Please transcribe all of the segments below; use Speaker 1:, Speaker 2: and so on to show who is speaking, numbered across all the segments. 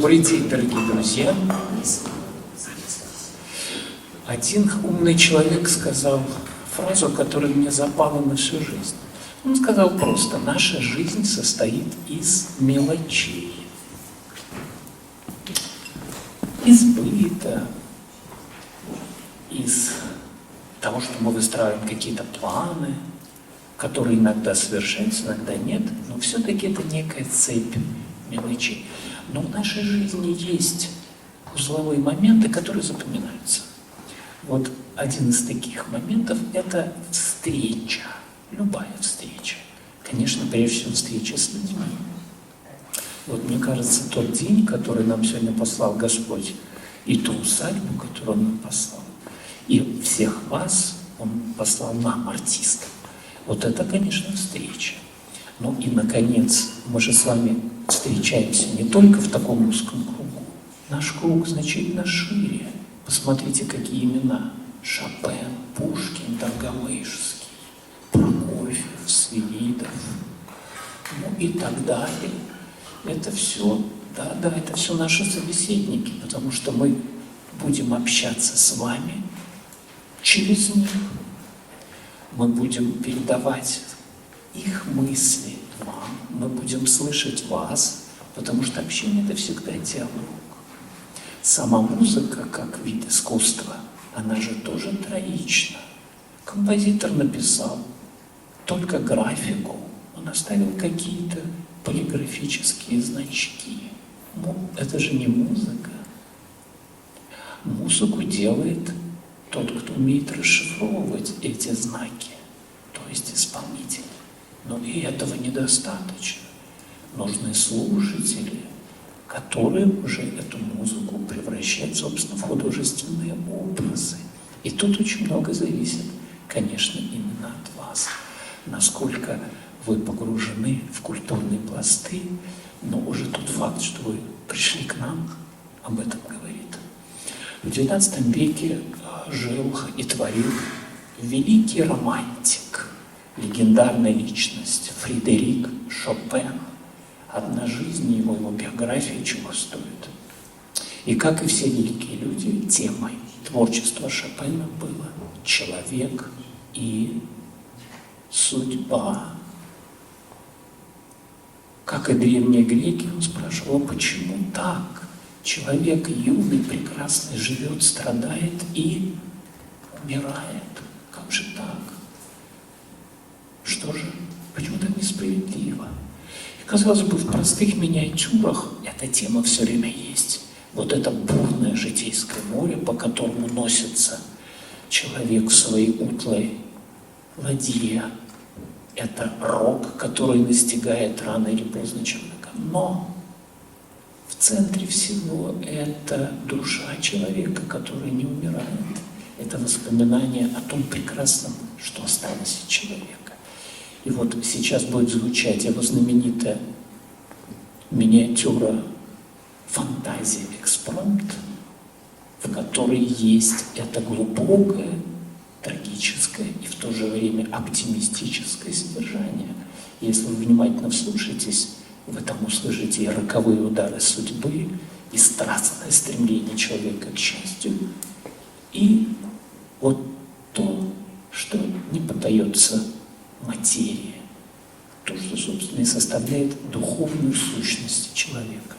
Speaker 1: Добрый день, дорогие друзья. Один умный человек сказал фразу, которая мне запала на всю жизнь. Он сказал просто: наша жизнь состоит из мелочей. Из быта, из того, что мы выстраиваем какие-то планы, которые иногда совершаются, иногда нет, но все-таки это некая цепь мелочей. Но в нашей жизни есть узловые моменты, которые запоминаются. Вот один из таких моментов – это встреча, любая встреча. Конечно, прежде всего встреча с людьми. Вот мне кажется, тот день, который нам сегодня послал Господь, и ту усадьбу, которую Он нам послал, и всех вас Он послал нам, артистам. Вот это, конечно, встреча. Ну и, наконец, мы же с вами встречаемся не только в таком узком кругу. Наш круг значительно шире. Посмотрите, какие имена. Шопен, Пушкин, Долгомысльский, Прокофьев, Свиридов, ну и так далее. Это все, это все наши собеседники, потому что мы будем общаться с вами через них. Мы будем передавать их мысли вам, мы будем слышать вас, потому что общение – это всегда диалог. Сама музыка, как вид искусства, она же тоже троична. Композитор написал только графику, он оставил какие-то полиграфические значки. Ну, это же не музыка. Музыку делает тот, кто умеет расшифровывать эти знаки, то есть исполнитель. Но и этого недостаточно. Нужны слушатели, которые уже эту музыку превращают, собственно, в художественные образы. И тут очень много зависит, конечно, именно от вас. Насколько вы погружены в культурные пласты, но уже тот факт, что вы пришли к нам, об этом говорит. В XIX веке жил и творил великий романтик, легендарная личность Фредерик Шопен. Одна жизнь его биография чего стоит. И как и все великие люди, темой творчества Шопена было человек и судьба. Как и древние греки, он спрашивал, почему так? Человек юный, прекрасный, живет, страдает и умирает. Как же так? Что же? Почему так несправедливо? И, казалось бы, в простых миниатюрах эта тема все время есть. Вот это бурное житейское море, по которому носится человек в своей утлой ладье. Это рок, который настигает рано или поздно человека. Но в центре всего это душа человека, которая не умирает. Это воспоминание о том прекрасном, что осталось от человека. И вот сейчас будет звучать его знаменитая миниатюра «Фантазия экспромт», в которой есть это глубокое, трагическое и в то же время оптимистическое содержание. Если вы внимательно вслушаетесь, вы там услышите и роковые удары судьбы, и страстное стремление человека к счастью, и вот то, что не поддается материи, то, что, собственно, и составляет духовную сущность человека.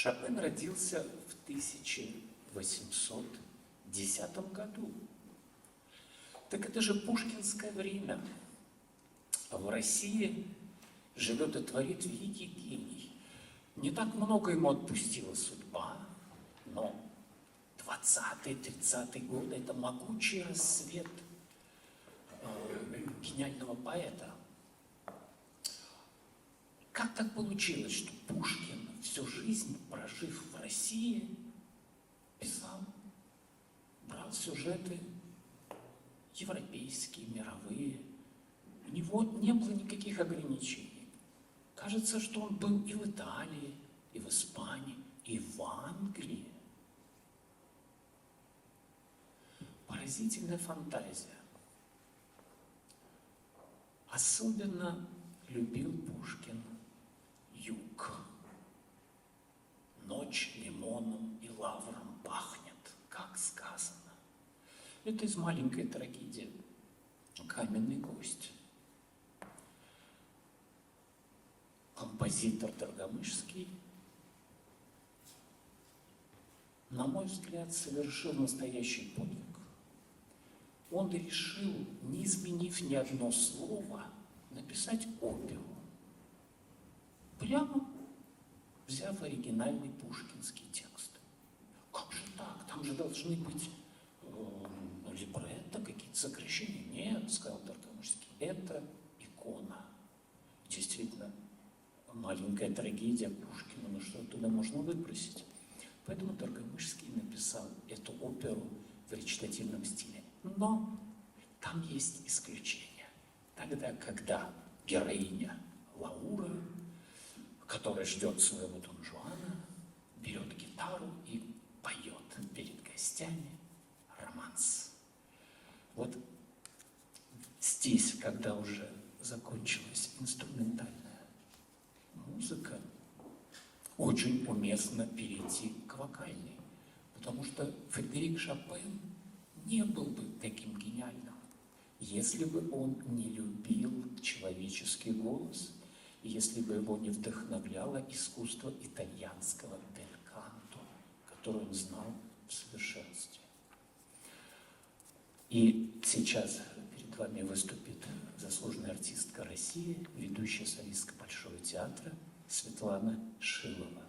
Speaker 1: Шопен родился в 1810 году. Так это же пушкинское время. А в России живет и творит великий гений. Не так много ему отпустила судьба, но 20-30-е годы – это могучий рассвет гениального поэта. Как так получилось, что Пушкин, всю жизнь прожив в России, писал, брал сюжеты европейские, мировые. У него не было никаких ограничений. Кажется, что он был и в Италии, и в Испании, и в Англии. Поразительная фантазия. Особенно любил Пушкин юг. Ночь лимоном и лавром пахнет, как сказано. Это из маленькой трагедии «Каменный гость». Композитор Доргомышский, на мой взгляд, совершил настоящий подвиг. Он решил, не изменив ни одно слово, написать оперу, прямо взяв оригинальный пушкинский текст. Как же так? Там же должны быть либретто, какие-то сокращения. Нет, сказал Доргомышский, это икона. Действительно, маленькая трагедия Пушкина, но что оттуда можно выбросить? Поэтому Доргомышский написал эту оперу в речитативном стиле. Но там есть исключение. Тогда, когда героиня Лаура, которая ждет своего Дон Жуана, берет гитару и поет перед гостями романс. Вот здесь, когда уже закончилась инструментальная музыка, очень уместно перейти к вокальной, потому что Фредерик Шопен не был бы таким гениальным, если бы он не любил человеческий голос, если бы его не вдохновляло искусство итальянского бельканто, которое он знал в совершенстве. И сейчас перед вами выступит заслуженная артистка России, ведущая солистка Большого театра Светлана Шилова.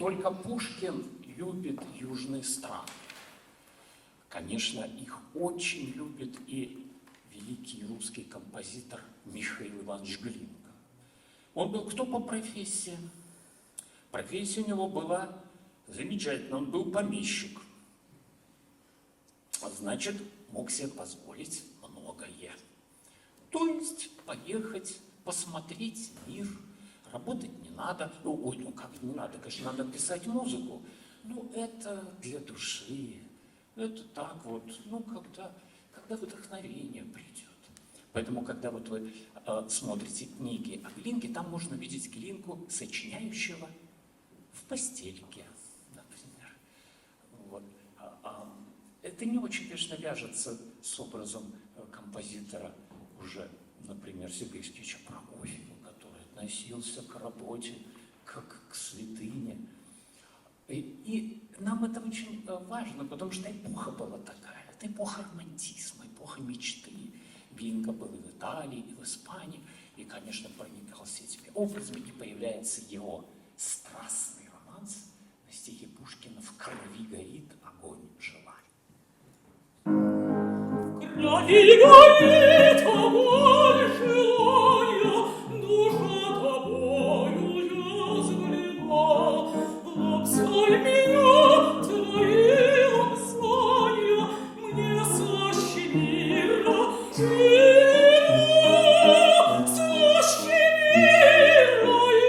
Speaker 1: только Пушкин любит южные страны. Конечно, их очень любит и великий русский композитор Михаил Иванович Глинка. Он был кто по профессии? Профессия у него была замечательная, он был помещик. Значит, мог себе позволить многое. То есть поехать, посмотреть мир, работать не надо. Ну как не надо, конечно, надо писать музыку. Ну это для души, это так вот, ну когда вдохновение придет. Поэтому, когда вот вы смотрите книги о Глинке, там можно видеть Глинку, сочиняющего в постельке, например. Вот. Это не очень, конечно, вяжется с образом композитора уже, например, Сергея Алексеевича Прокофьева, который относился к работе как к святыне. И нам это очень важно, потому что эпоха была такая. Это эпоха романтизма, эпоха мечты. Глинка был и в Италии, и в Испании, и, конечно, проникался этими образами, и появляется его страстный романс на стихе Пушкина «В крови горит огонь желания».
Speaker 2: Крови горит огонь желания, душа тобою разгорела. Ласкай меня, твои ласкания, мне слаще мира, слаще мира и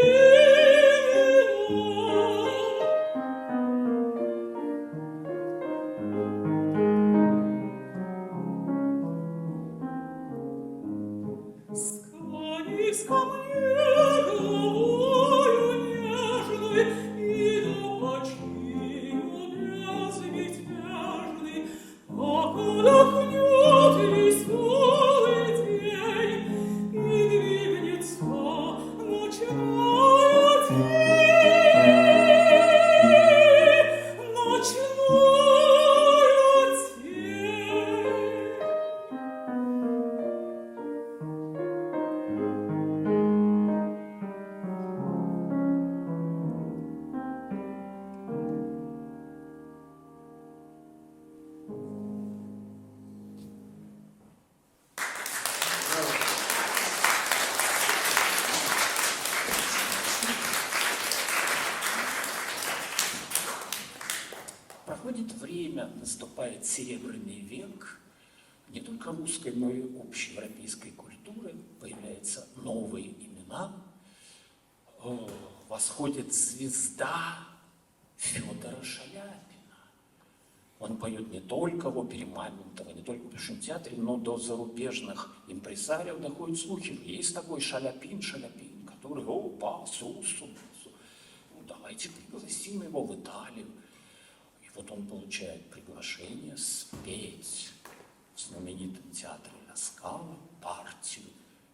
Speaker 2: склонись ко мне головою нежной и допочиню безмятежный, отдохнет веселый день и двигнется ночная тень, ночная тень.
Speaker 1: Проходит время, наступает Серебряный век, не только русской, но и общеевропейской культуры, появляются новые имена, восходит звезда Федора Шаляпина. Он поет не только в опере Мамонтова, не только в Большом театре, но до зарубежных импресариев доходят слухи. Есть такой Шаляпин, который, давайте пригласим его в Италию. И вот он получает приглашение спеть в знаменитом театре Ла Скала партию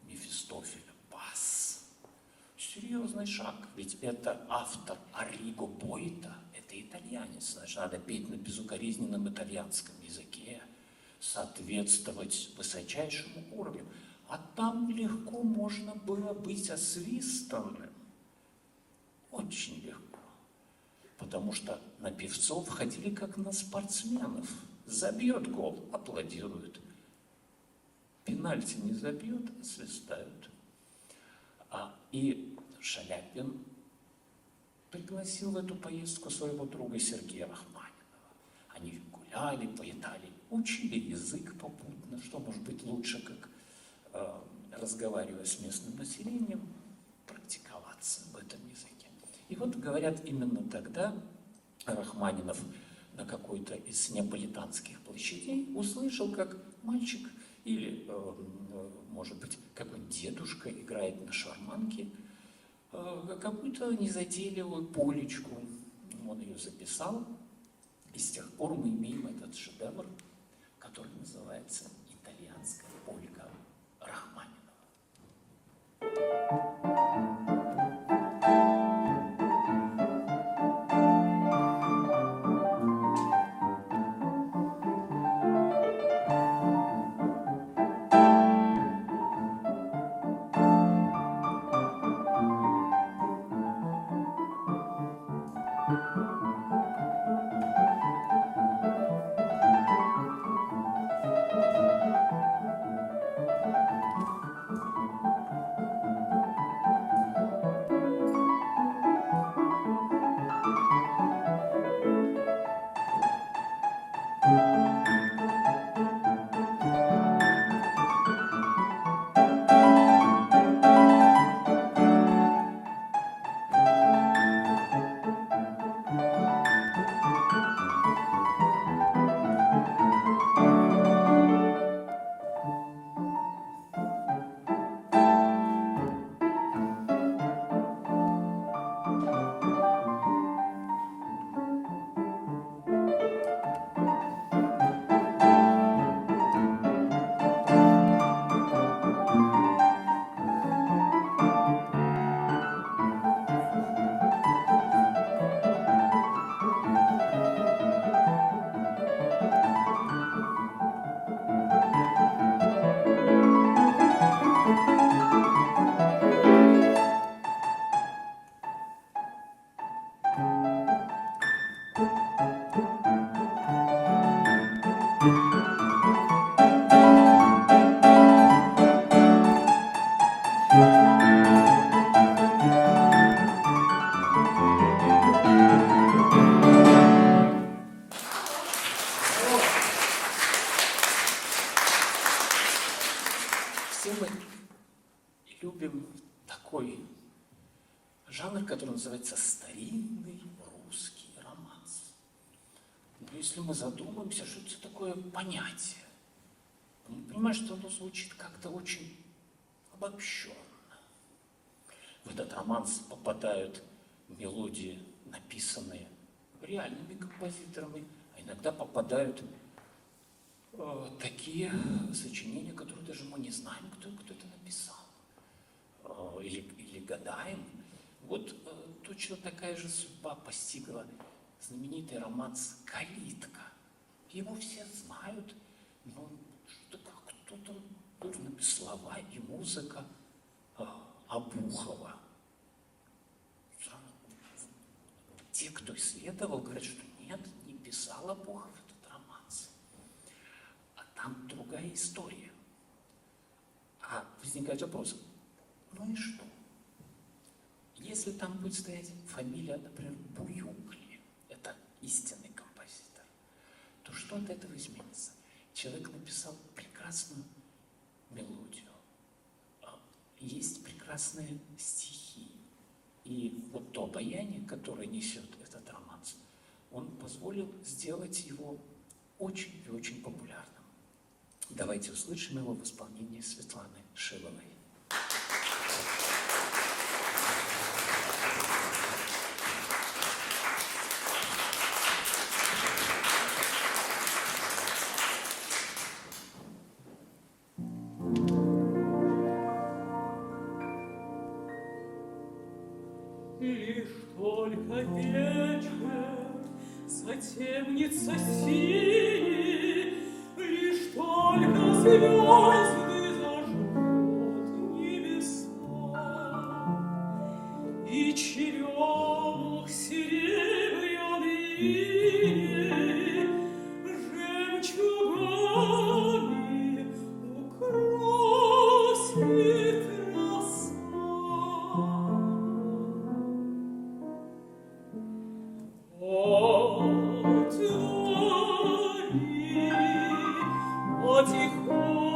Speaker 1: Мефистофеля «Пас». Серьезный шаг, ведь это автор Арриго Бойта, это итальянец, значит, надо петь на безукоризненном итальянском языке, соответствовать высочайшему уровню. А там легко можно было быть освистанным, очень легко. Потому что на певцов ходили как на спортсменов. Забьет гол, аплодируют. Пенальти не забьет, свистают. И Шаляпин пригласил в эту поездку своего друга Сергея Рахманинова. Они гуляли по Италии, учили язык попутно, что может быть лучше, как разговаривая с местным населением, практиковаться в этом языке. И вот, говорят, именно тогда Рахманинов на какой-то из неаполитанских площадей услышал, как мальчик или, может быть, какой-нибудь дедушка играет на шарманке какую-то незатейливую полечку. Он ее записал, и с тех пор мы имеем этот шедевр, который называется «Итальянская полька» Рахманинова. Все мы любим такой жанр, который называется старинный русский романс. Но если мы задумаемся, что это такое понятие, то мы понимаем, что оно звучит как-то очень обобщенно. В этот романс попадают мелодии, написанные реальными композиторами, а иногда попадают такие сочинения, которые даже мы не знаем, кто это написал, или гадаем. Вот точно такая же судьба постигла знаменитый романс «Калитка». Его все знают, но что-то как кто-то тоже написал слова и музыка Обухова. Те, кто исследовал, говорят, что нет, не писал Обухов этот романс. А там другая история. А возникает вопрос, ну и что? Если там будет стоять фамилия, например, Буюкли, это истинный композитор, то что от этого изменится? Человек написал прекрасную мелодию, есть прекрасные стихи. И вот то обаяние, которое несет этот романс, он позволил сделать его очень и очень популярным. Давайте услышим его в исполнении Светланы Шиловой.
Speaker 2: Лишь только вечер затемнится синий, лишь только звезды зажгут небеса, и черемух серебряный иней жемчугами украсит роса. Отвори, потихоньку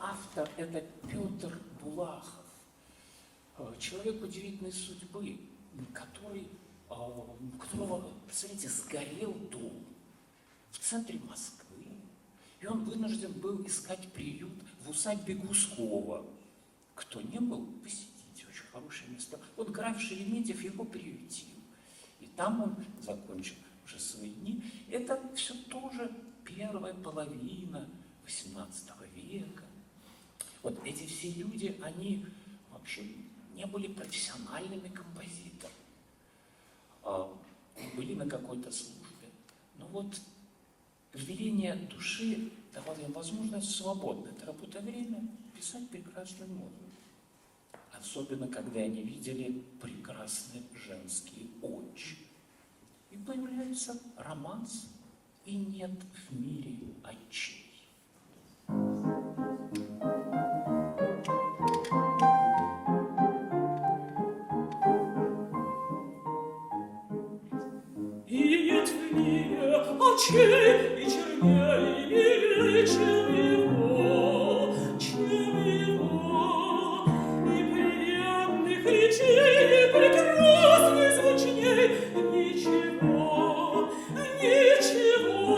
Speaker 1: автор – это Петр Булахов, человек удивительной судьбы, у которого, представляете, сгорел дом в центре Москвы, и он вынужден был искать приют в усадьбе Гускова. Кто не был, посетите, очень хорошее место. Вот граф Шереметьев его приютил, и там он закончил уже свои дни. Это все тоже первая половина XVIII века. Вот эти все люди, они вообще не были профессиональными композиторами, были на какой-то службе. Но вот веление души давало им возможность свободно, это работа время, писать прекрасную музыку. Особенно, когда они видели прекрасные женские очи. И появляется романс, и нет в мире очей.
Speaker 2: И нет в мире очей, и черней, и милей, чем его, и приятных речей, и прекрасных звучней, ничего, ничего.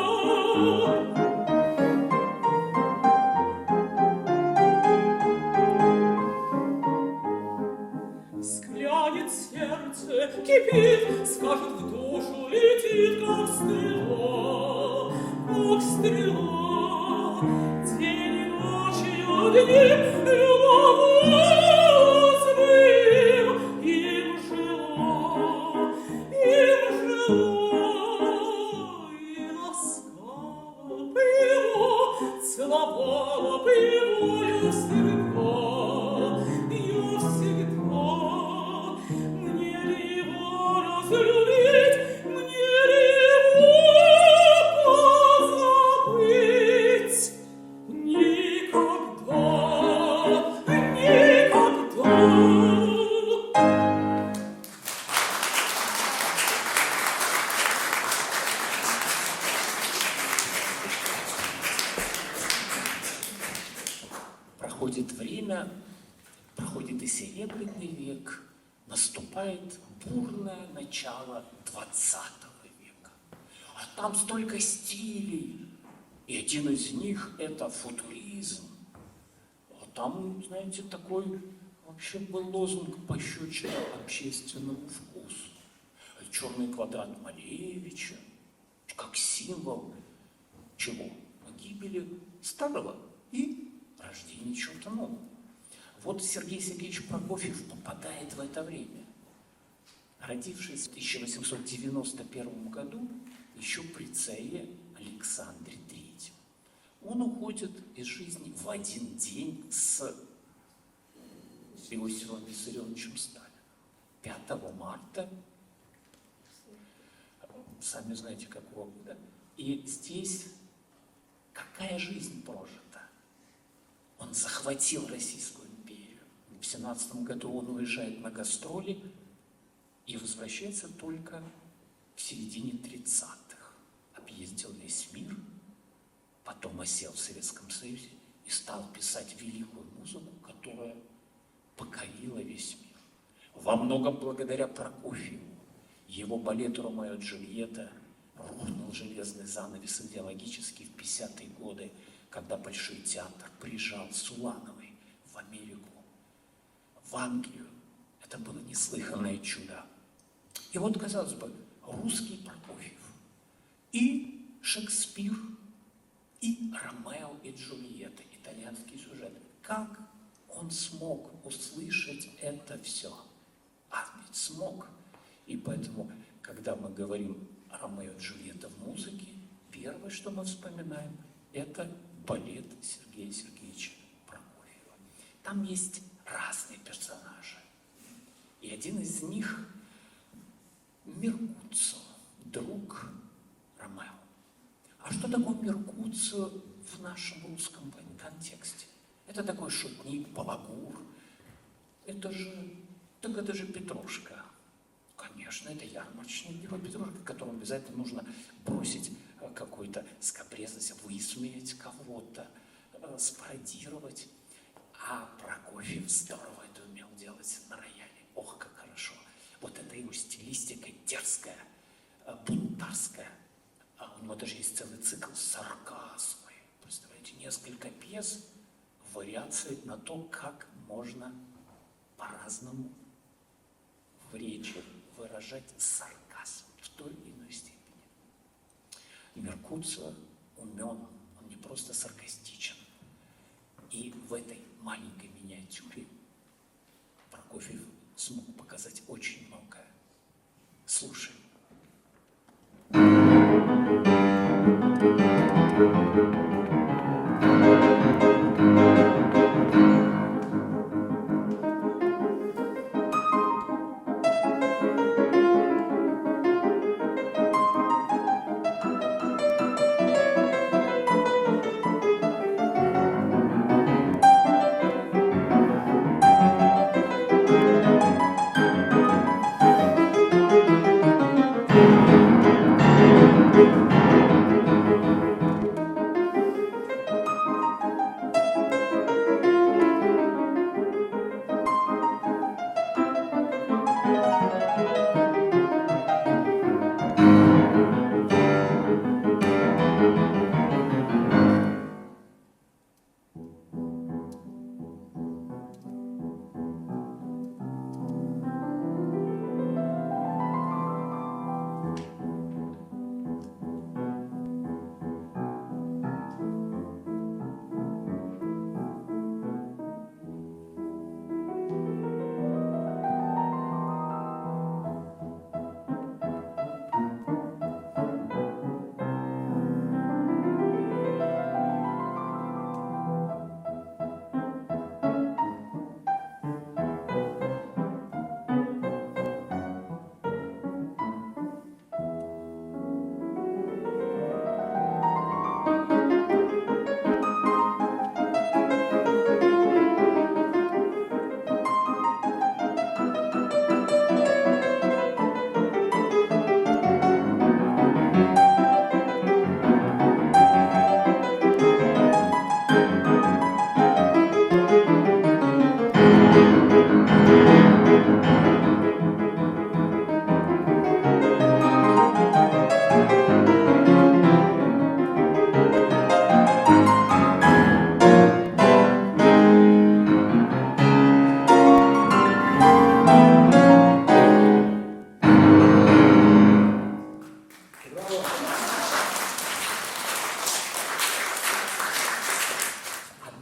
Speaker 2: Склянет сердце, кипит, скажет в душу, летит, как стрела, как стрела. День и ночь и огни любовозным им жила, и ласкала бы его, целовала бы его я всегда, я всегда. Мне ли его разлюбить, мне ли его позабыть? Никогда, никогда.
Speaker 1: Проходит время, проходит и Серебряный век, наступает бурное начало XX века. А там столько стилей, и один из них – это футуризм. А там, знаете, такой вообще был лозунг пощечина общественному вкусу. Черный квадрат Малевича, как символ чего? Гибели старого и рождения чего-то нового. Вот Сергей Сергеевич Прокофьев попадает в это время. Родившись в 1891 году, еще при царе Александре III. Он уходит из жизни в один день с Иосифом Виссарионовичем Сталиным. 5 марта, сами знаете, какого года. И здесь какая жизнь прожита? Он захватил Российскую империю. В 17 году он уезжает на гастроли и возвращается только в середине 30-х. Объездил весь мир, потом осел в Советском Союзе и стал писать великую музыку, которая покорила весь мир. Во многом благодаря Прокофьеву. Его балет «Ромео и Джульетта» рухнул железный занавес идеологически в 50-е годы, когда Большой театр приезжал с Улановой в Америку, в Англию. Это было неслыханное чудо. И вот, казалось бы, русский Прокофьев, и Шекспир, и Ромео и Джульетта, итальянский сюжет. Как он смог услышать это все? А ведь смог. И поэтому, когда мы говорим о Ромео и Джульетта в музыке, первое, что мы вспоминаем, это балет Сергея Сергеевича Прокофьева. Там есть разные персонажи. И один из них – Меркуцио, друг Ромео. А что такое Меркуцио в нашем русском контексте? Это такой шутник, балагур. Это же Петрушка. Конечно, это ярмарочный герой Петрушка, которому обязательно нужно бросить какую-то скабрезность, высмеять кого-то, спародировать. А Прокофьев здорово это умел делать на рояле. Ох, как хорошо. Вот это его стилистика дерзкая, бунтарская. А у него даже есть целый цикл сарказмы. Представляете, несколько пьес, вариаций на то, как можно по-разному в речи выражать сарказм в той или иной степени. Меркуцио умен, он не просто саркастичен. И в этой маленькой миниатюре Прокофьев смог показать очень многое. Слушаем.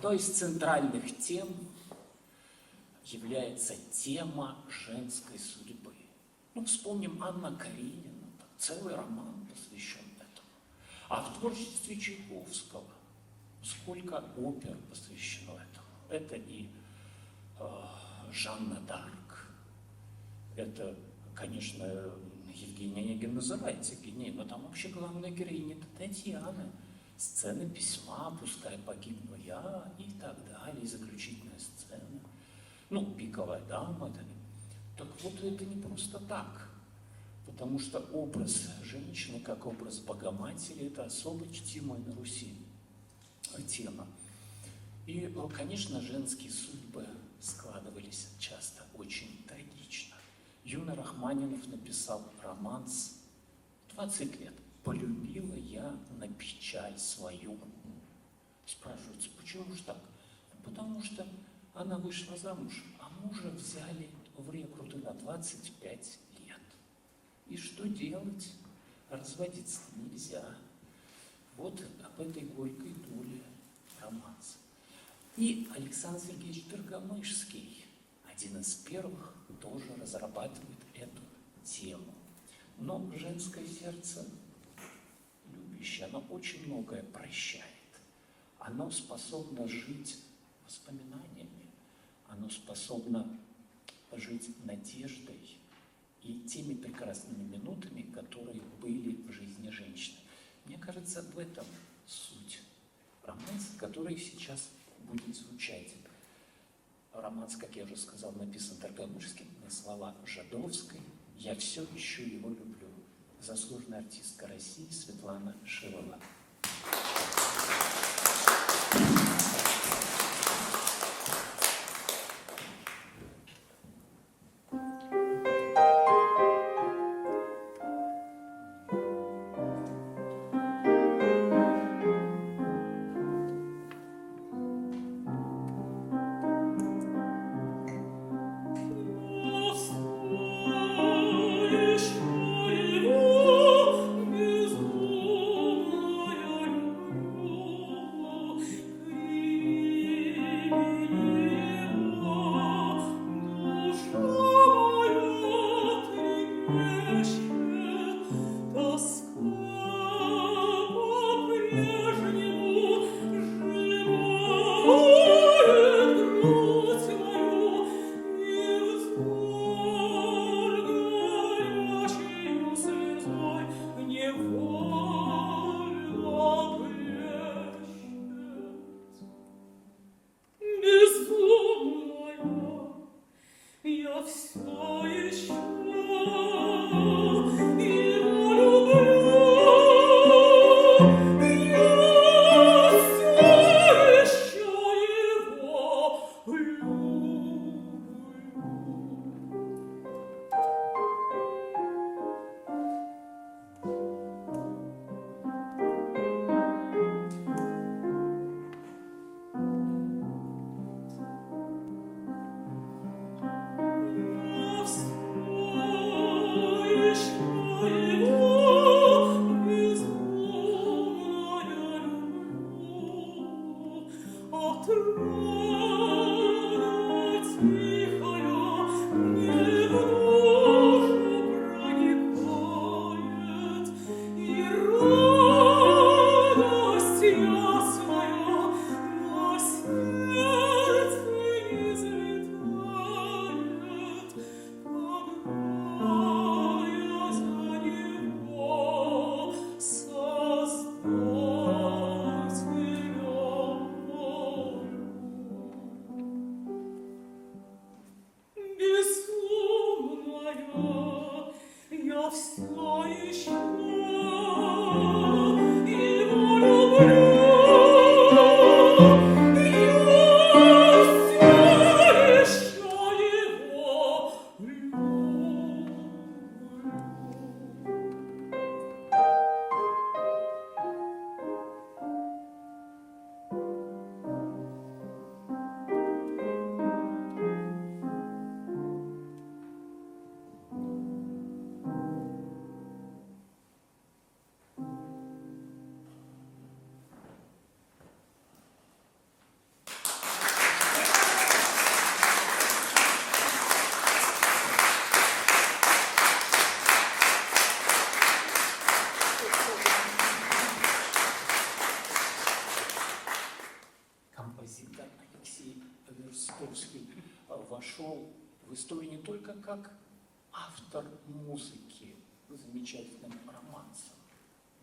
Speaker 1: Одной из центральных тем является тема женской судьбы. Ну, вспомним Анна Каренина, целый роман посвящен этому. А в творчестве Чайковского сколько опер посвящено этому. Это и Жанна д'Арк, это, конечно, Евгения Онегин называется гений, но там вообще главная героиня — это Татьяна. Сцена письма, пускай погибну я, и так далее, и заключительная сцена. Ну, пиковая дама. Так вот, это не просто так, потому что образ женщины, как образ Богоматери, это особо чтимая на Руси тема. И, конечно, женские судьбы складывались часто очень трагично. Юна Рахманинов написал романс 20 лет. «Полюбила я на печаль свою». Спрашивается, почему же так? Потому что она вышла замуж, а мужа взяли в рекруты на 25 лет. И что делать? Разводиться нельзя. Вот об этой горькой доле романс. И Александр Сергеевич Доргомышский, один из первых, тоже разрабатывает эту тему. Но женское сердце любящее, оно очень многое прощает. Оно способно жить воспоминаниями, оно способно жить надеждой и теми прекрасными минутами, которые были в жизни женщины. Мне кажется, в этом суть романса, который сейчас будет звучать. Романс, как я уже сказал, написан Доргомышским на слова Жадовской. «Я все еще его люблю». Заслуженная артистка России Светлана Шилова.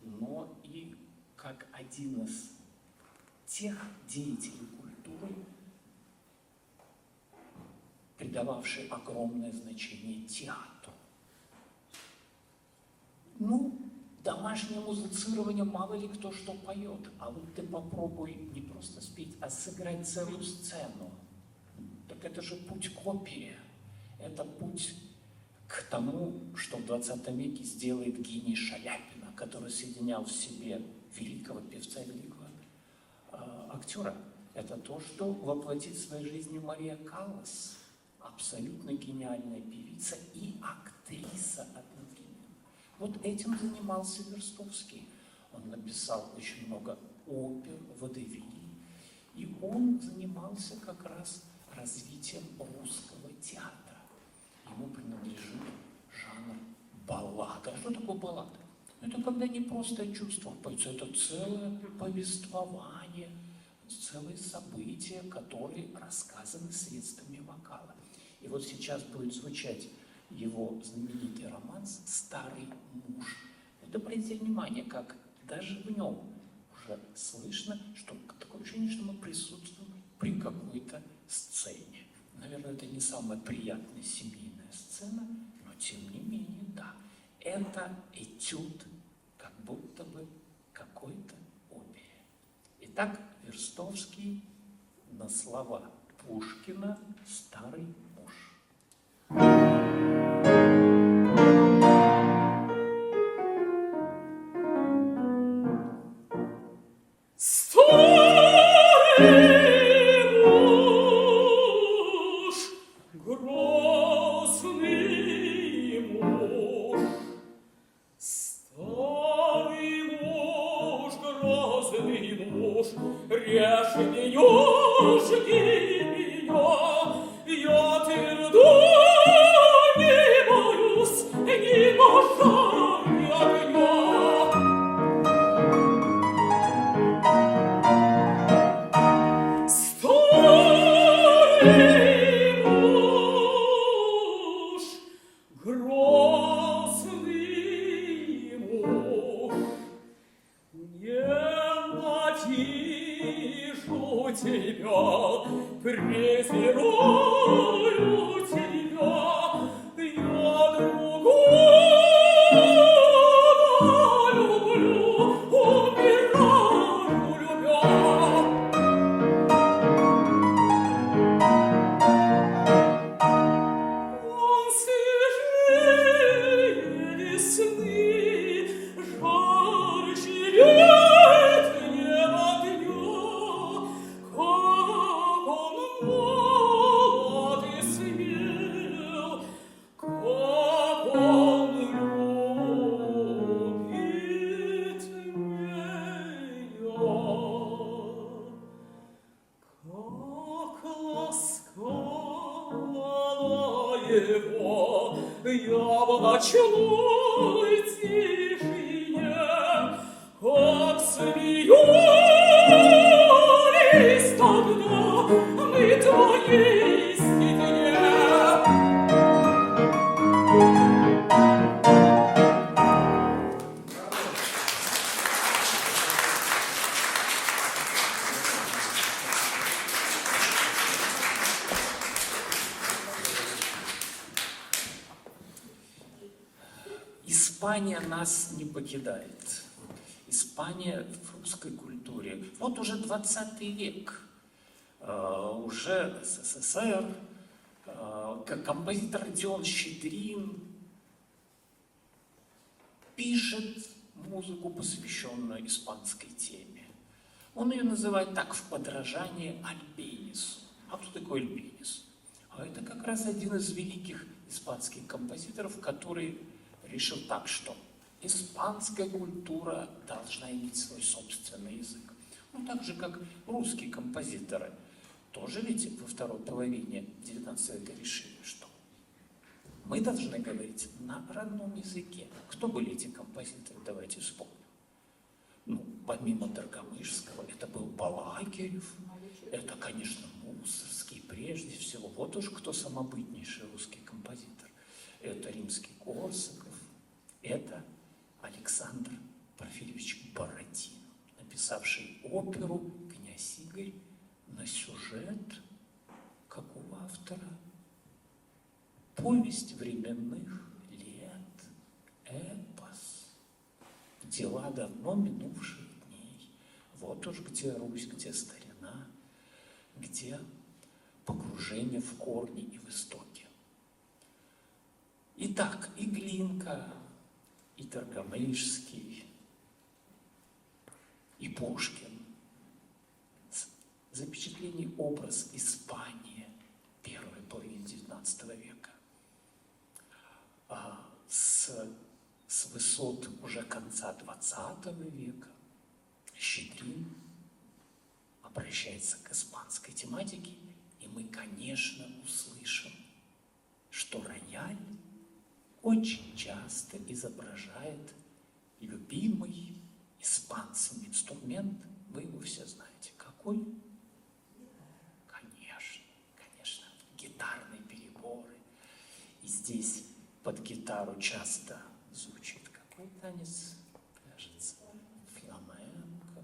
Speaker 1: но и как один из тех деятелей культуры, придававший огромное значение театру. Ну, домашнее музицирование мало ли кто что поет, а вот ты попробуй не просто спеть, а сыграть целую сцену. Так это же путь к опере, это путь к тому, что в 20 веке сделает гений Шаляпина, который соединял в себе великого певца и великого актера. Это то, что воплотит в своей жизни Мария Каллас, абсолютно гениальная певица и актриса одновременно. Вот этим занимался Верстовский. Он написал очень много опер, водевилей, и он занимался как раз развитием русского театра. Ему принадлежит жанр баллада. А что такое баллада? Это когда не просто чувство поется, это целое повествование, целые события, которые рассказаны средствами вокала. И вот сейчас будет звучать его знаменитый романс «Старый муж». Вот обратите внимание, как даже в нем уже слышно, что такое ощущение, что мы присутствуем при какой-то сцене. Наверное, это не самая приятная семейная сцена, но тем не менее, да. Это этюд, как будто бы какой-то опере. Итак, Верстовский на слова Пушкина «Старый муж». Испания нас не покидает. Испания в русской культуре. Вот уже 20 век, уже СССР, композитор Родион Щедрин пишет музыку, посвященную испанской теме. Он ее называет так в подражание Альбенису. А кто такой Альбенис? А это как раз один из великих испанских композиторов, который решил так, что испанская культура должна иметь свой собственный язык. Ну, так же, как русские композиторы тоже ведь во второй половине XIX века решили, что мы должны говорить на родном языке. Кто были эти композиторы? Давайте вспомним. Ну, помимо Доргомышского, это был Балакирев, это, конечно, Мусорский прежде всего. Вот уж кто самобытнейший русский композитор. Это Римский-Корсаков, это Александр Парфенов. Порфирьевич Бородин, написавший оперу «Князь Игорь» на сюжет какого автора? Повесть временных лет, эпос, дела давно минувших дней. Вот уж где Русь, где старина, где погружение в корни и в истоки. Итак, и Глинка, и Торгомышский, и Пушкин. Запечатление образ Испании первой половины XIX века. С высот уже конца XX века Щедрин обращается к испанской тематике, и мы, конечно, услышим, что рояль очень часто изображает любимый испанцами инструмент. Вы его все знаете. Какой? Конечно, гитарные переборы. И здесь под гитару часто звучит какой танец, кажется, фламенко,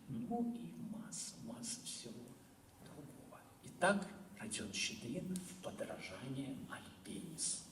Speaker 1: ну и масса всего другого. Итак, Родион Щедрин в подражание Альбенис.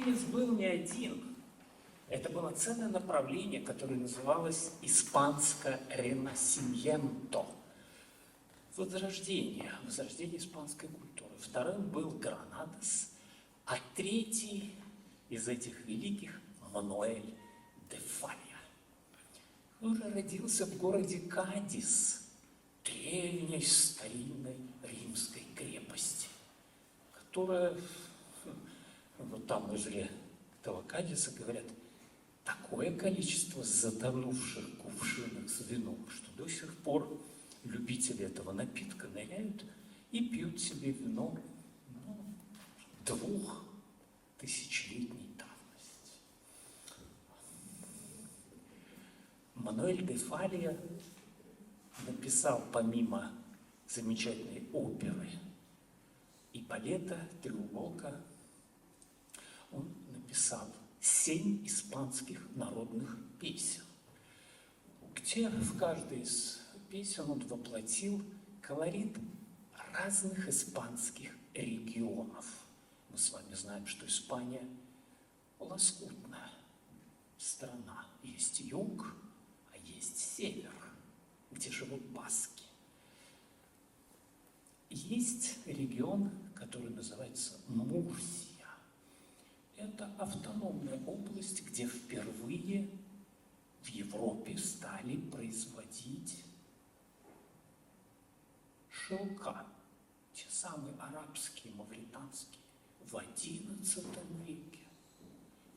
Speaker 1: извращенец был не один. Это было целое направление, которое называлось испанское ренасимьенто. Возрождение испанской культуры. Вторым был Гранадос, а третий из этих великих Мануэль де Фалья, который родился в городе Кадис, древней старинной римской крепости, которая, вот там возле этого Кадиса, говорят, такое количество затонувших кувшинов с вином, что до сих пор любители этого напитка ныряют и пьют себе вино 2000-летней давности. Мануэль де Фалья написал, помимо замечательной оперы и балета «Треуголка», он написал 7 испанских народных песен, где в каждой из песен он воплотил колорит разных испанских регионов. Мы с вами знаем, что Испания лоскутная страна. Есть юг, а есть север, где живут баски. Есть регион, который называется Мурсия. Это автономная область, где впервые в Европе стали производить шелка, те самые арабские, мавританские, в XI веке.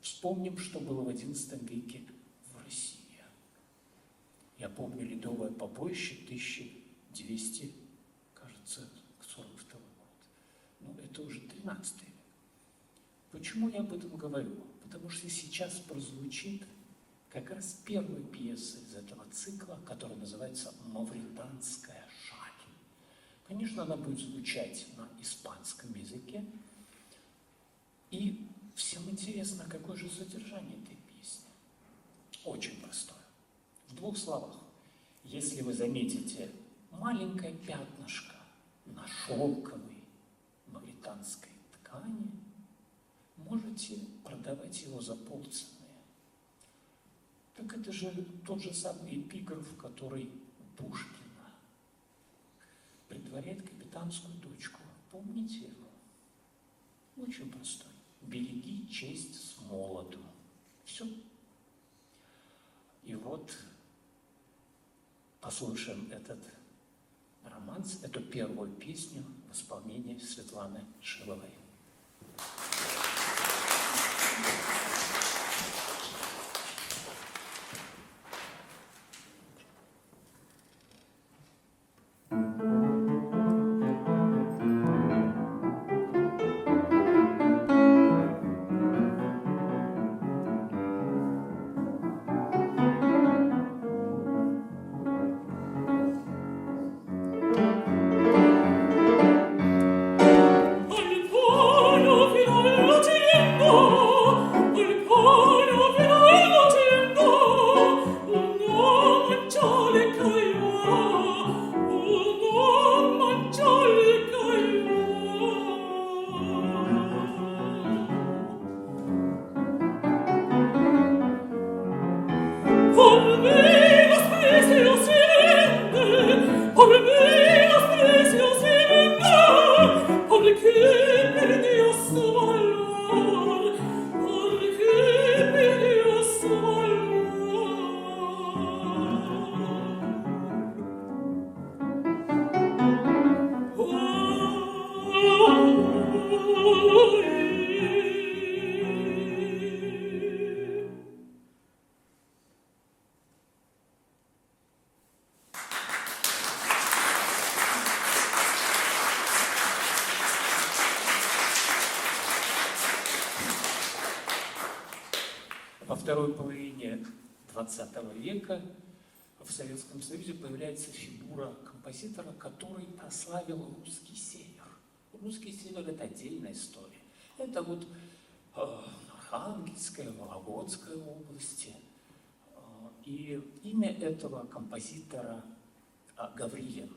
Speaker 1: Вспомним, что было в XI веке в России. Я помню ледовое побоище 1200, кажется, 42 год. Но это уже 13 век. Почему я об этом говорю? Потому что сейчас прозвучит как раз первая пьеса из этого цикла, которая называется «Мавританская шаль». Конечно, она будет звучать на испанском языке. И всем интересно, какое же содержание этой песни. Очень простое. В 2 словах. Если вы заметите маленькое пятнышко на шелковой мавританской ткани, можете продавать его за полцены. Так это же тот же самый эпиграф, который Пушкина предваряет капитанскую дочку. Помните его? Очень простой. Береги честь с молоду. Все. И вот послушаем этот романс, эту первую песню в исполнении Светланы Шиловой. Во второй половине XX века в Советском Союзе появляется фигура композитора, который прославил русский север. Русский север – это отдельная история. Это вот Архангельская, Вологодская области. И имя этого композитора Гаврилин.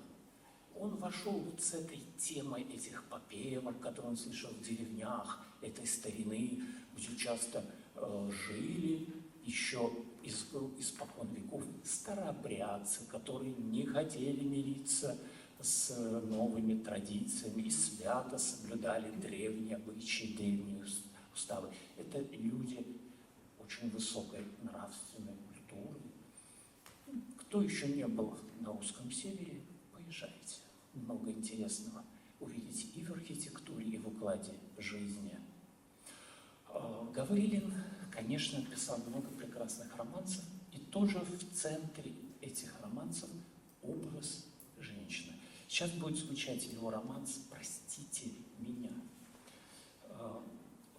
Speaker 1: он вошел вот с этой темой этих попевок, которые он слышал в деревнях, этой старины, где часто жили еще испокон веков старообрядцы, которые не хотели мириться с новыми традициями и свято соблюдали древние обычаи, древние уставы. Это люди очень высокой нравственной культуры. Кто еще не был на русском севере, поезжайте. Много интересного увидите и в архитектуре, и в укладе жизни. Гаврилин, конечно, писал много прекрасных романсов, и тоже в центре этих романсов образ женщины. Сейчас будет звучать его романс «Простите меня».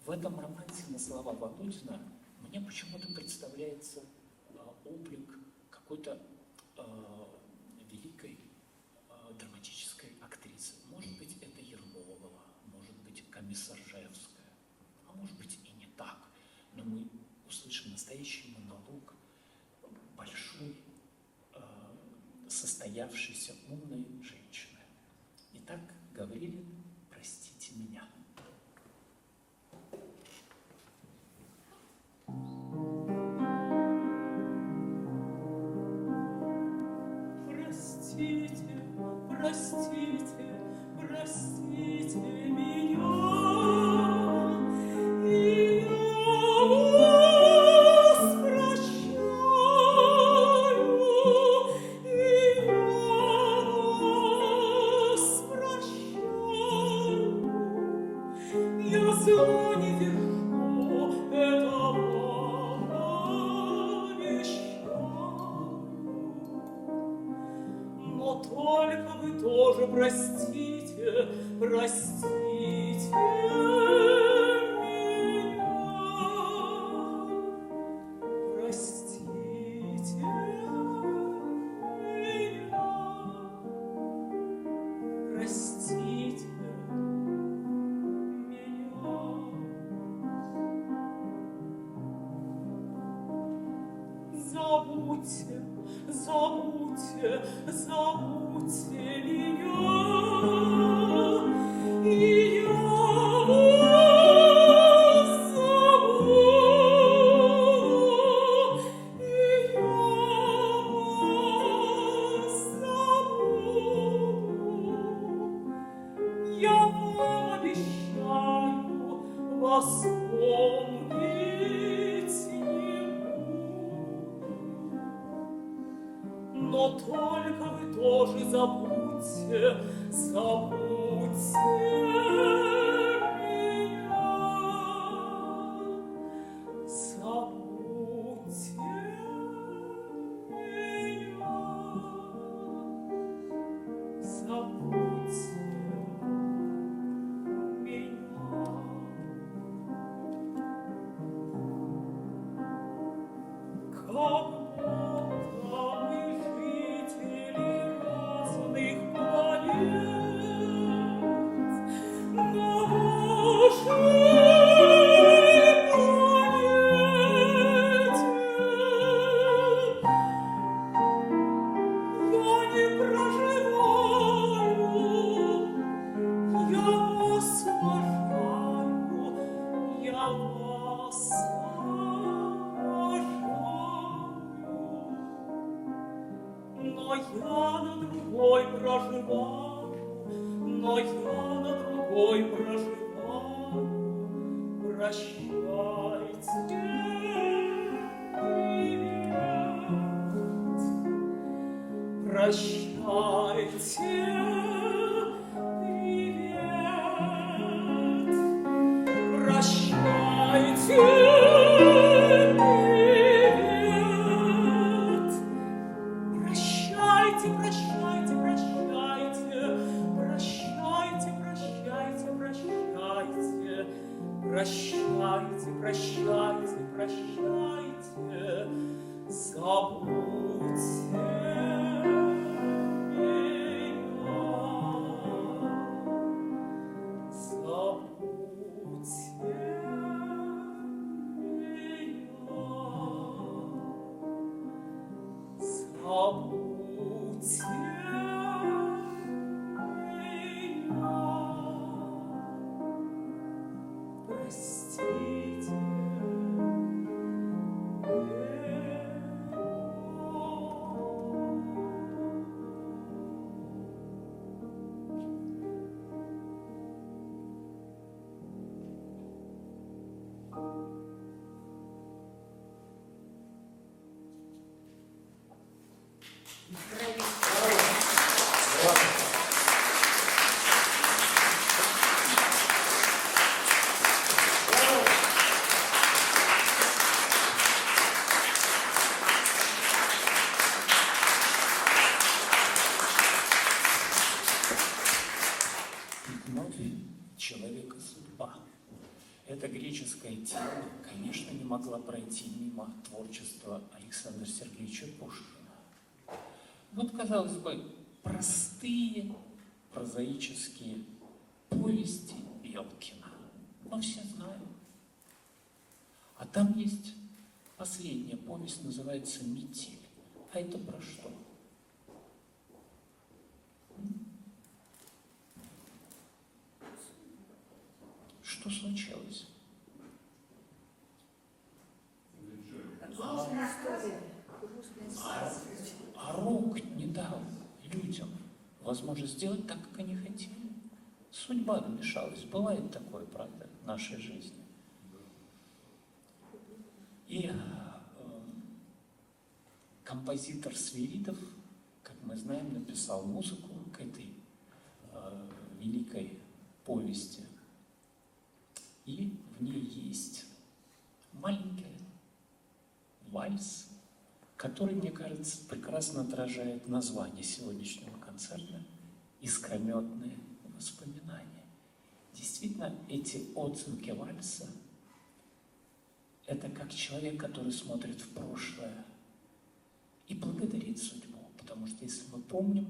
Speaker 1: В этом романсе на слова Володина мне почему-то представляется облик какой-то великой драматической актрисы. Может быть, это Ермолова, может быть, Комиссаржевская, а может быть и не так. Но мы услышим настоящий монолог большой, состоявшейся умной женщины. Итак, Гаврилин, простите меня.
Speaker 2: Простите, простите, простите меня, и я вас прощаю, и я вас прощаю. Я зла не держу, это вам обещаю. Но только вы тоже простите, простите меня. Простите меня. Простите меня. Забудьте, забудьте, забудьте меня, и я вас забуду, и я вас забуду. Я вам обещаю, вас помнить не буду. Но только вы тоже забудьте, забудьте меня. Забудьте меня. Забудьте меня. Как будто мы жители разных планет, на вашей планете. Я не проживаю, я вас уважаю, я вас уважаю. Но я на другой проживаю, но я на другой проживаю. Прощайте, привет. Прощайте, привет. Прощайте, привет. Прощайте, прощайте, прощайте. Прощайте, прощайте, прощайте. Прощайте, прощайте, прощайте. Забудьте меня. Забудьте меня. Забудьте простите.
Speaker 1: Вновь человека судьба. Эта греческая тема, конечно, не могла пройти мимо творчества Александра Сергеевича Пушкина. Вот, казалось бы, простые прозаические повести Белкина. Но все знают. А там есть последняя повесть, называется «Метель». А это про что? Что случилось? А Рок не дал людям возможность сделать так, как они хотели. Судьба вмешалась. Бывает такое, правда, в нашей жизни. И композитор Свиридов, как мы знаем, написал музыку к этой великой повести. И в ней есть маленький вальс, который, мне кажется, прекрасно отражает название сегодняшнего концерта «Искрометные воспоминания». Действительно, эти отзвуки вальса – это как человек, который смотрит в прошлое и благодарит судьбу. Потому что, если мы помним,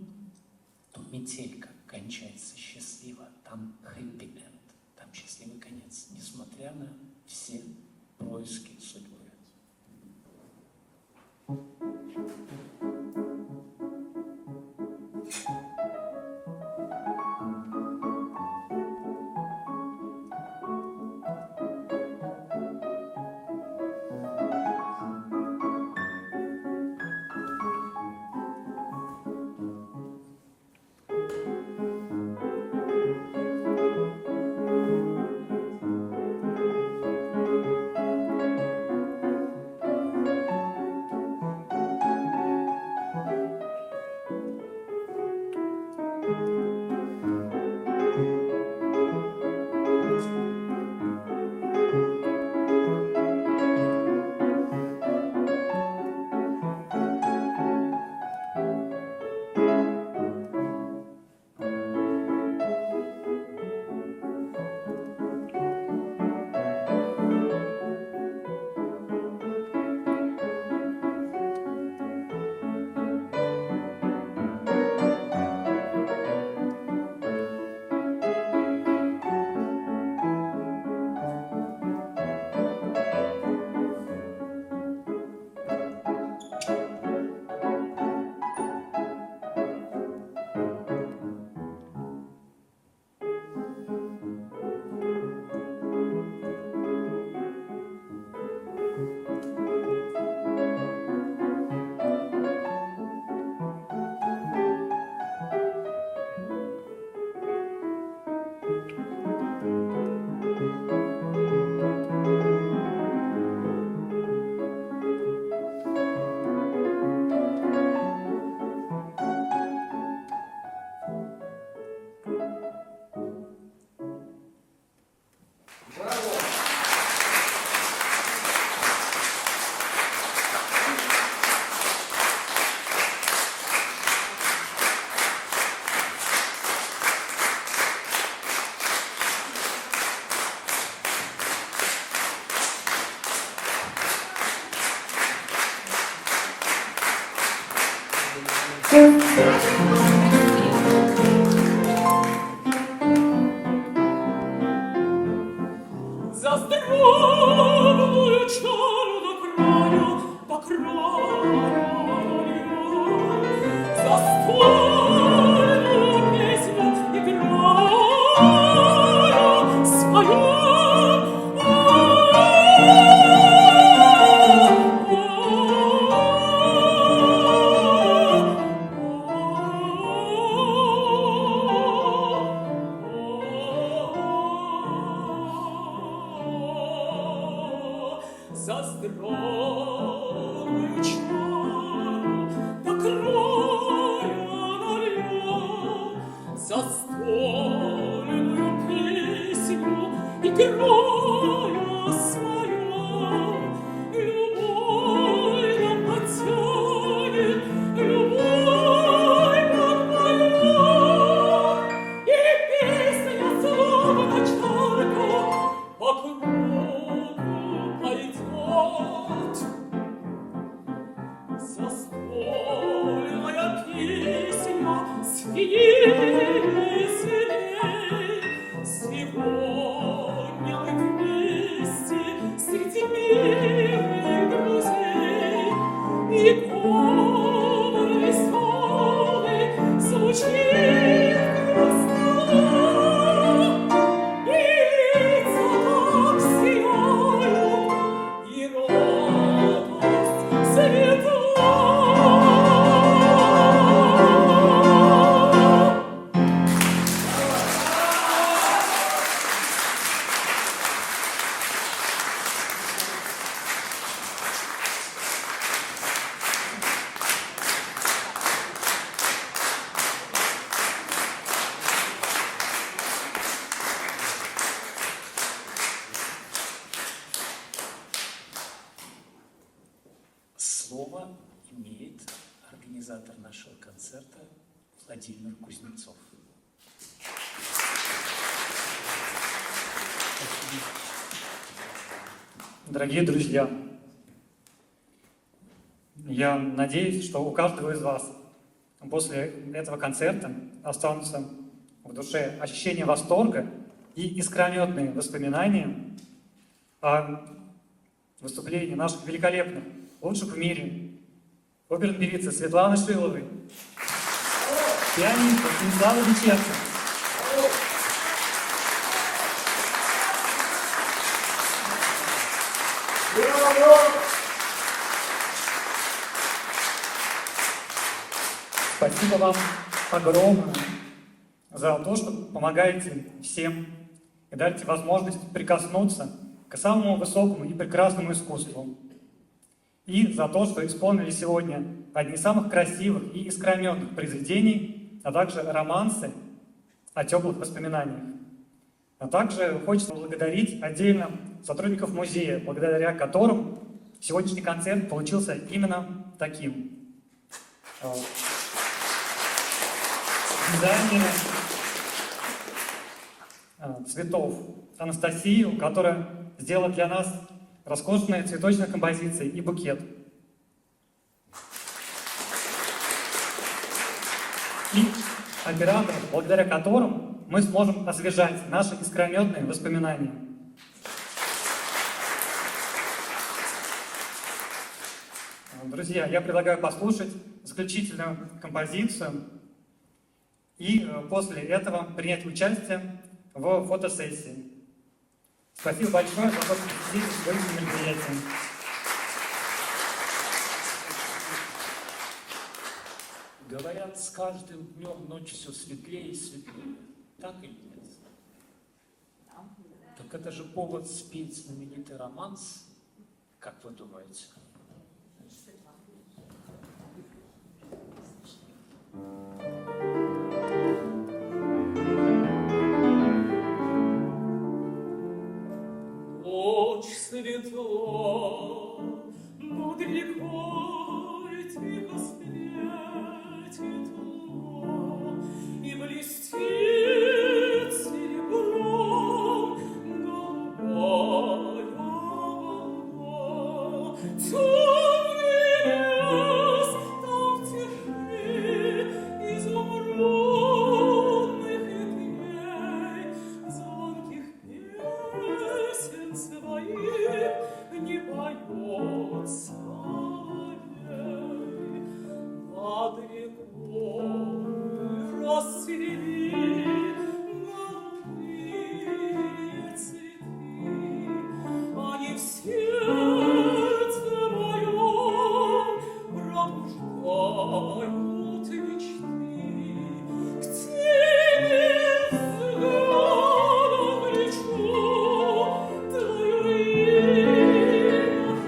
Speaker 1: то метелька кончается счастливо, там хэппи-энд. Там счастливый конец, несмотря на все происки судьбы.
Speaker 2: За здравную чару до краю, за стольную песню играю, свою за здравую чару до края нальем, застольную песню играя свою. Любовь нам потянет, любовь подпоет, и песня словно чарка по кругу пойдет. Застольная песня свиней синей, сегодня мы вместе среди милых друзей, и добрые славы звучит грустно, и лица так сияют, и радость светла.
Speaker 1: Слово имеет организатор нашего концерта Владимир Кузнецов.
Speaker 3: Дорогие друзья, я надеюсь, что у каждого из вас после этого концерта останутся в душе ощущения восторга и искрометные воспоминания о выступлении наших великолепных, лучших в мире оперной певицы Светланы Шиловой, пианистка Станислава Дичевца, спасибо вам огромное за то, что помогаете всем и даете возможность прикоснуться к самому высокому и прекрасному искусству. И за то, что исполнили сегодня одни из самых красивых и искрометных произведений, а также романсы о теплых воспоминаниях. А также хочется поблагодарить отдельно сотрудников музея, благодаря которым сегодняшний концерт получился именно таким. Дизайнера цветов Анастасию, которая сделала для нас роскошные цветочные композиции и букет. И операторов, благодаря которым мы сможем освежать наши искрометные воспоминания. Друзья, я предлагаю послушать заключительную композицию и после этого принять участие в фотосессии. Спасибо большое за то, что посетили сегодняшнее мероприятие.
Speaker 1: Говорят, с каждым днем ночь все светлее и светлее. Так или нет? Так это же повод спеть знаменитый романс. Как вы думаете?
Speaker 2: Ночь светла, над рекой тихо светит луна, и блестит серебром голубая волна. Темный лес там в тиши изумрудных ветвей, звонких песен своих не поет соловей. Над рекой расцвели голубые цветы, они в сердце моем пробуждают мечты. К тебе взглядом лечу, твое имя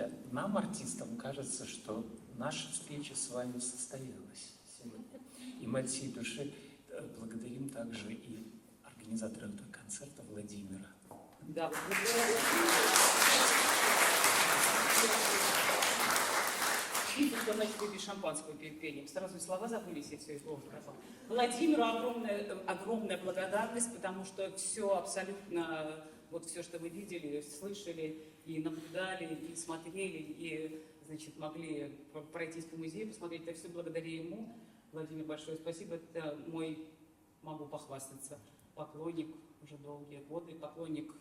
Speaker 1: знаете, нам, артистам, кажется, что наша встреча с вами состоялась сегодня. И мы от всей души благодарим также и организатора этого концерта Владимира.
Speaker 4: Да, видите, что значит выпить шампанского перед пением. Сразу и слова забылись, я все это сказала. Владимиру огромная благодарность, потому что все абсолютно, вот все, что вы видели, слышали, и наблюдали, и смотрели, и, значит, могли пройтись по музею, посмотреть, это все благодаря ему. Владимир, большое спасибо. Это мой, могу похвастаться, поклонник уже долгие годы, поклонник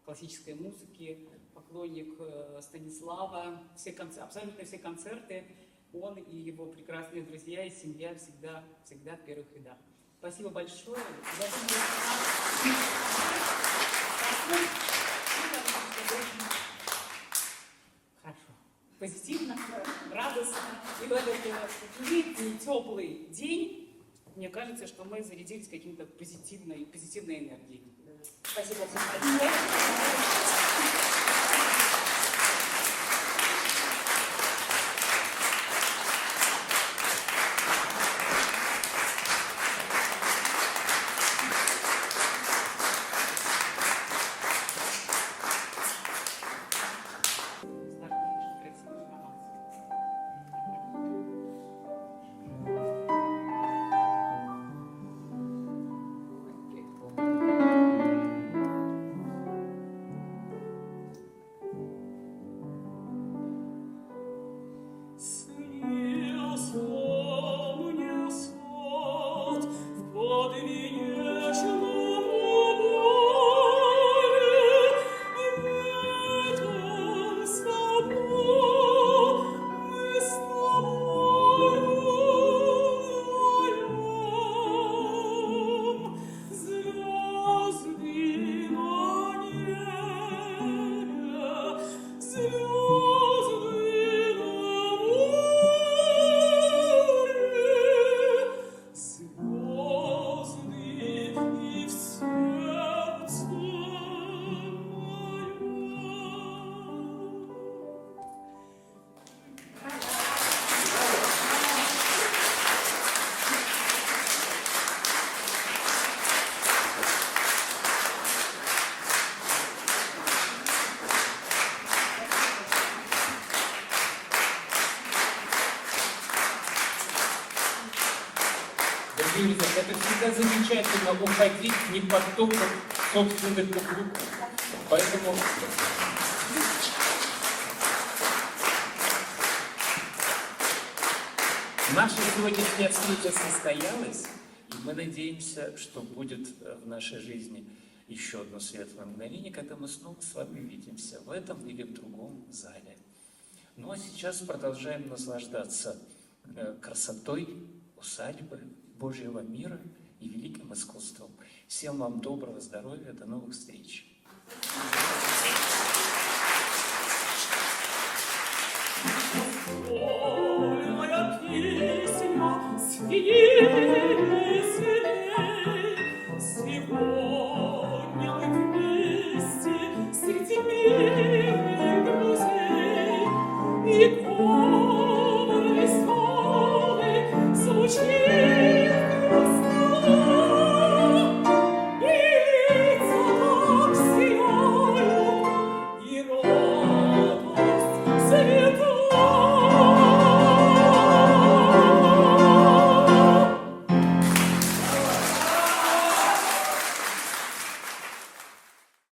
Speaker 4: классической музыки, поклонник Станислава, абсолютно все концерты, он и его прекрасные друзья и семья всегда в первых рядах. Спасибо большое. Хорошо. Позитивно, радостно. И в этот летний, теплый день, мне кажется, что мы зарядились каким-то позитивной энергией. Спасибо всем большое.
Speaker 1: Это всегда замечательно уходить не под током собственных каблуков. Поэтому наша сегодняшняя встреча состоялась, и мы надеемся, что будет в нашей жизни еще одно светлое мгновение, когда мы снова с вами увидимся в этом или в другом зале. Ну а сейчас продолжаем наслаждаться красотой усадьбы, Божьего мира и великим искусством. Всем вам доброго здоровья, до новых встреч!
Speaker 2: Моя песня, свини